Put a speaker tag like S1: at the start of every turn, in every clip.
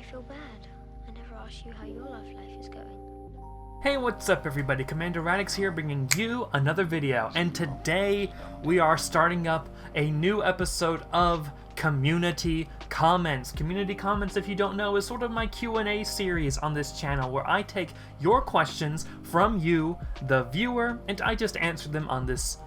S1: feel bad. I never asked you how your love life is going.
S2: Hey, what's up everybody? Commander Radix here, bringing you another video, and today we are starting up a new episode of Community Comments. Community Comments, if you don't know, is sort of my Q&A series on this channel where I take your questions from you, the viewer, and I just answer them in this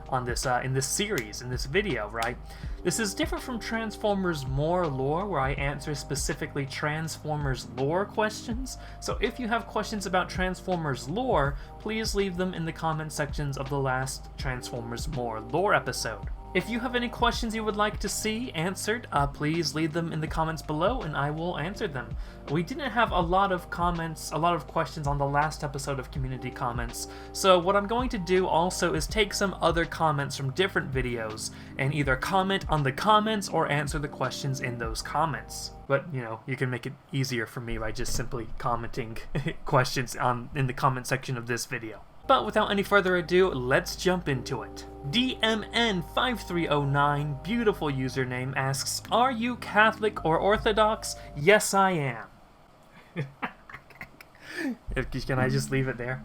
S2: series, in this video, right? This is different from Transformers More lore, where I answer specifically Transformers lore questions. So if you have questions about Transformers lore, please leave them in the comment sections of the last Transformers More lore episode. If you have any questions you would like to see answered, please leave them in the comments below and I will answer them. We didn't have a lot of questions on the last episode of Community Comments, so what I'm going to do also is take some other comments from different videos and either comment on the comments or answer the questions in those comments. But, you know, you can make it easier for me by just simply commenting questions in the comment section of this video. But without any further ado, let's jump into it. DMN5309, beautiful username, asks, are you Catholic or Orthodox? Yes, I am. Can I just leave it there?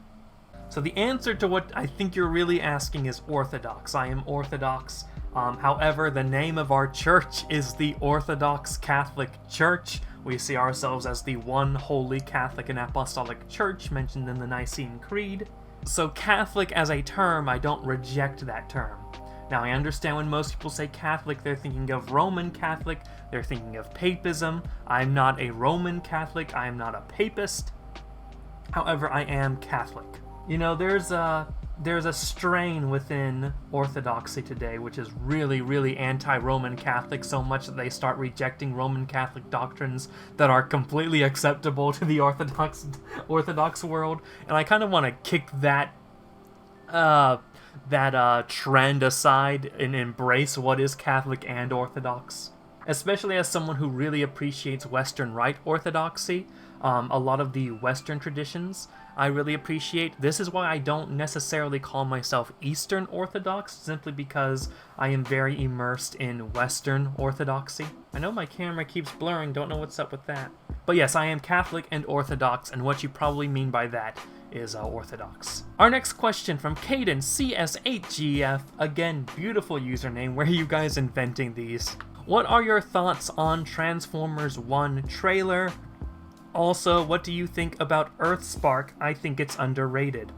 S2: So the answer to what I think you're really asking is Orthodox. I am Orthodox. However, the name of our church is the Orthodox Catholic Church. We see ourselves as the one holy Catholic and Apostolic Church mentioned in the Nicene Creed. So Catholic as a term, I don't reject that term. Now I understand when most people say Catholic, they're thinking of Roman Catholic, they're thinking of papism. I'm not a Roman Catholic, I am not a papist. However, I am Catholic. You know, there's a strain within Orthodoxy today which is really anti-Roman Catholic, so much that they start rejecting Roman Catholic doctrines that are completely acceptable to the Orthodox world, and I kind of want to kick that trend aside and embrace what is Catholic and Orthodox. Especially as someone who really appreciates Western Rite Orthodoxy, a lot of the Western traditions I really appreciate. This is why I don't necessarily call myself Eastern Orthodox, simply because I am very immersed in Western Orthodoxy. I know my camera keeps blurring, don't know what's up with that. But yes, I am Catholic and Orthodox, and what you probably mean by that is Orthodox. Our next question from Caden CS8GF, again, beautiful username. Where are you guys inventing these? What are your thoughts on Transformers One trailer? Also, what do you think about Earthspark? I think it's underrated.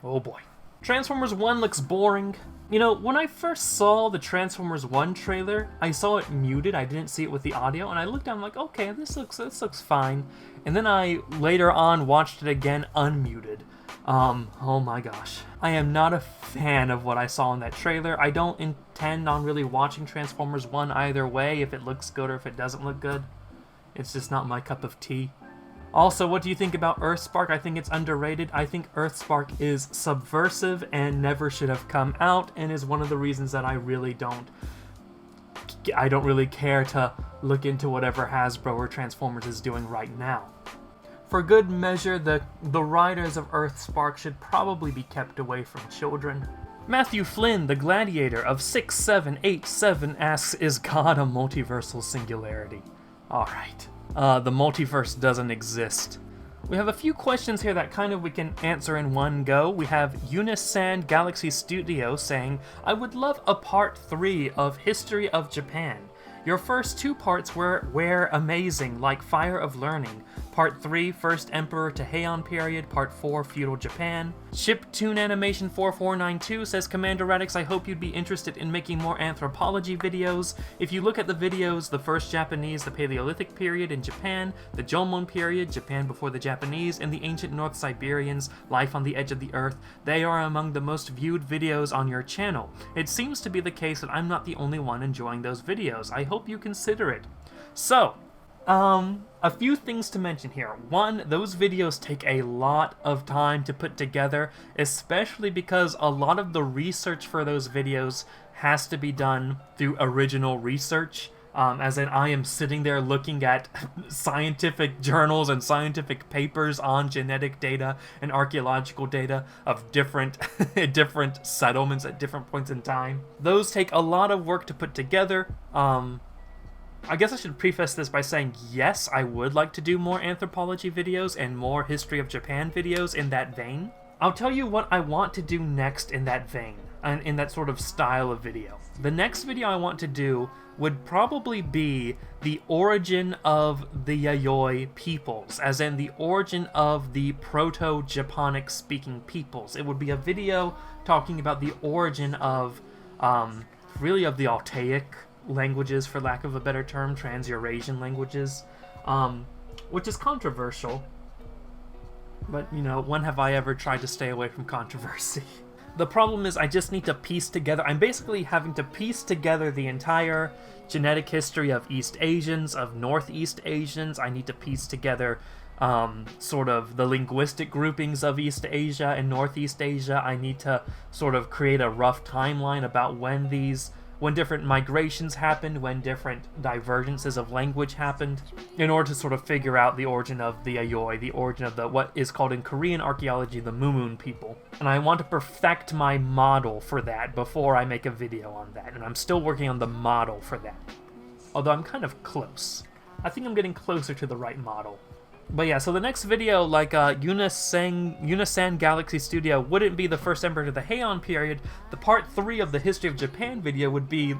S2: Oh boy. Transformers 1 looks boring. You know, when I first saw the Transformers 1 trailer, I saw it muted, I didn't see it with the audio, and I looked down like, okay, this looks fine. And then I later on watched it again unmuted. Oh my gosh. I am not a fan of what I saw in that trailer. I don't intend on really watching Transformers 1 either way, if it looks good or if it doesn't look good. It's just not my cup of tea. Also, what do you think about Earthspark? I think it's underrated. I think Earthspark is subversive and never should have come out, and is one of the reasons that I don't really care to look into whatever Hasbro or Transformers is doing right now. For good measure, the writers of Earthspark should probably be kept away from children. Matthew Flynn, the Gladiator of 6787, asks, is God a multiversal singularity? Alright. The multiverse doesn't exist. We have a few questions here that we can answer in one go. We have Unisan Galaxy Studio saying, I would love a part 3 of History of Japan. Your first 2 parts were amazing, like Fire of Learning. Part 3, First Emperor to Heian period. Part 4, Feudal Japan. Chiptune Animation 4492 says, Commander Radix, I hope you'd be interested in making more anthropology videos. If you look at the videos, the first Japanese, the Paleolithic period in Japan, the Jomon period, Japan before the Japanese, and the ancient North Siberians, life on the edge of the earth, they are among the most viewed videos on your channel. It seems to be the case that I'm not the only one enjoying those videos. I hope you consider it. So, a few things to mention here. One, those videos take a lot of time to put together, especially because a lot of the research for those videos has to be done through original research. As in, I am sitting there looking at scientific journals and scientific papers on genetic data and archaeological data of different settlements at different points in time. Those take a lot of work to put together. I guess I should preface this by saying, yes, I would like to do more anthropology videos and more history of Japan videos in that vein. I'll tell you what I want to do next in that vein, and in that sort of style of video. The next video I want to do would probably be the origin of the Yayoi peoples, as in the origin of the Proto-Japonic speaking peoples. It would be a video talking about the origin of, really of the Altaic languages, for lack of a better term, Trans-Eurasian languages, which is controversial, but, you know, when have I ever tried to stay away from controversy? The problem is I just need to piece together, I'm basically having to piece together the entire genetic history of East Asians, of Northeast Asians. I need to piece together sort of the linguistic groupings of East Asia and Northeast Asia. I need to sort of create a rough timeline about when different migrations happened, when different divergences of language happened, in order to sort of figure out the origin of the Yayoi, the origin of the what is called in Korean archaeology the Mumun people. And I want to perfect my model for that before I make a video on that, and I'm still working on the model for that. Although I'm kind of close. I think I'm getting closer to the right model. But yeah, so the next video, like Unisan Galaxy Studio wouldn't be the first emperor to the Heian period. The part 3 of the History of Japan video would be,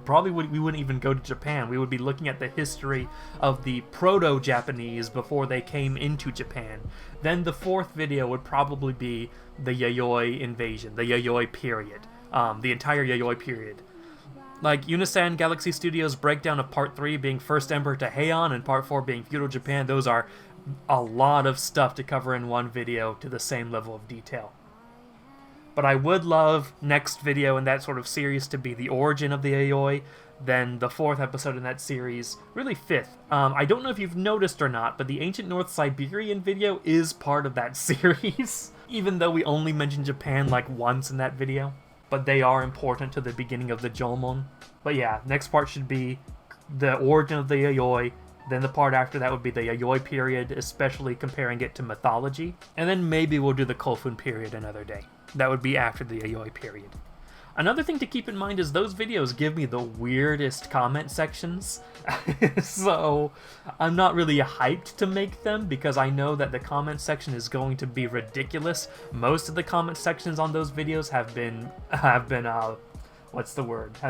S2: we wouldn't even go to Japan. We would be looking at the history of the Proto-Japanese before they came into Japan. Then the 4th video would probably be the Yayoi invasion, the Yayoi period, the entire Yayoi period. Like, Unisan Galaxy Studios' breakdown of Part 3 being First Emperor to Heian and Part 4 being Feudal Japan, those are a lot of stuff to cover in one video to the same level of detail. But I would love next video in that sort of series to be the origin of the Yayoi, then the 4th episode in that series, really 5th. I don't know if you've noticed or not, but the Ancient North Siberian video is part of that series, even though we only mention Japan like once in that video. But they are important to the beginning of the Jomon. But yeah, next part should be the origin of the Yayoi, then the part after that would be the Yayoi period, especially comparing it to mythology, and then maybe we'll do the Kofun period another day. That would be after the Yayoi period. Another thing to keep in mind is those videos give me the weirdest comment sections, so I'm not really hyped to make them because I know that the comment section is going to be ridiculous. Most of the comment sections on those videos have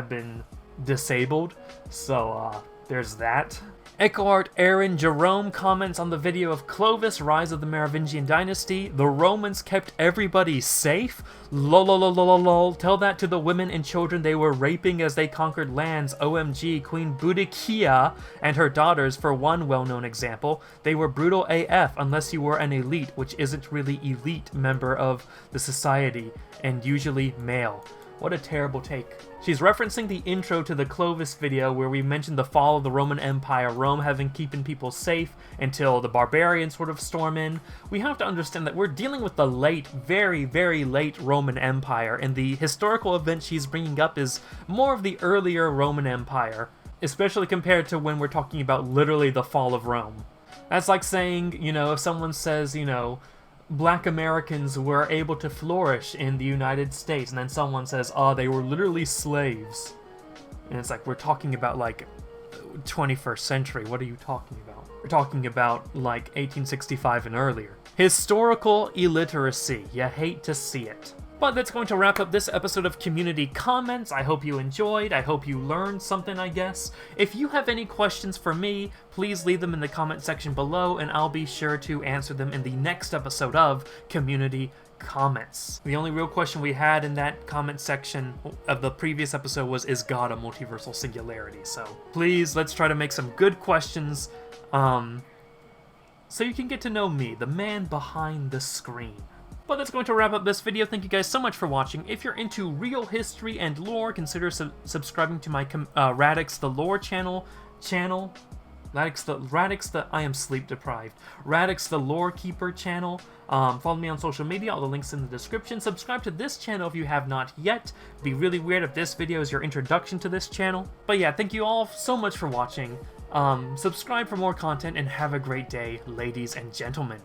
S2: been disabled, so there's that. EchoArt Aaron Jerome comments on the video of Clovis, Rise of the Merovingian Dynasty. The Romans kept everybody safe? Lol. Tell that to the women and children they were raping as they conquered lands. OMG, Queen Boudicca and her daughters, for one well-known example. They were brutal AF unless you were an elite, which isn't really elite member of the society, and usually male. What a terrible take. She's referencing the intro to the Clovis video where we mentioned the fall of the Roman Empire, Rome having keeping people safe until the barbarians sort of storm in. We have to understand that we're dealing with the late, very, very late Roman Empire, and the historical event she's bringing up is more of the earlier Roman Empire, especially compared to when we're talking about literally the fall of Rome. That's like saying, you know, if someone says, you know, Black Americans were able to flourish in the United States, and then someone says, oh, they were literally slaves. And it's like, we're talking about, like, 21st century. What are you talking about? We're talking about, like, 1865 and earlier. Historical illiteracy. You hate to see it. But that's going to wrap up this episode of Community Comments. I hope you enjoyed. I hope you learned something, I guess. If you have any questions for me, please leave them in the comment section below, and I'll be sure to answer them in the next episode of Community Comments. The only real question we had in that comment section of the previous episode was, is God a multiversal singularity? So please, let's try to make some good questions, so you can get to know me, the man behind the screen. But that's going to wrap up this video. Thank you guys so much for watching. If you're into real history and lore, consider subscribing to my Radix the Lore channel. Radix the I am sleep deprived. Radix the Lore Keeper channel. Follow me on social media. All the links in the description. Subscribe to this channel if you have not yet. It'd be really weird if this video is your introduction to this channel. But yeah, thank you all so much for watching. Subscribe for more content and have a great day, ladies and gentlemen.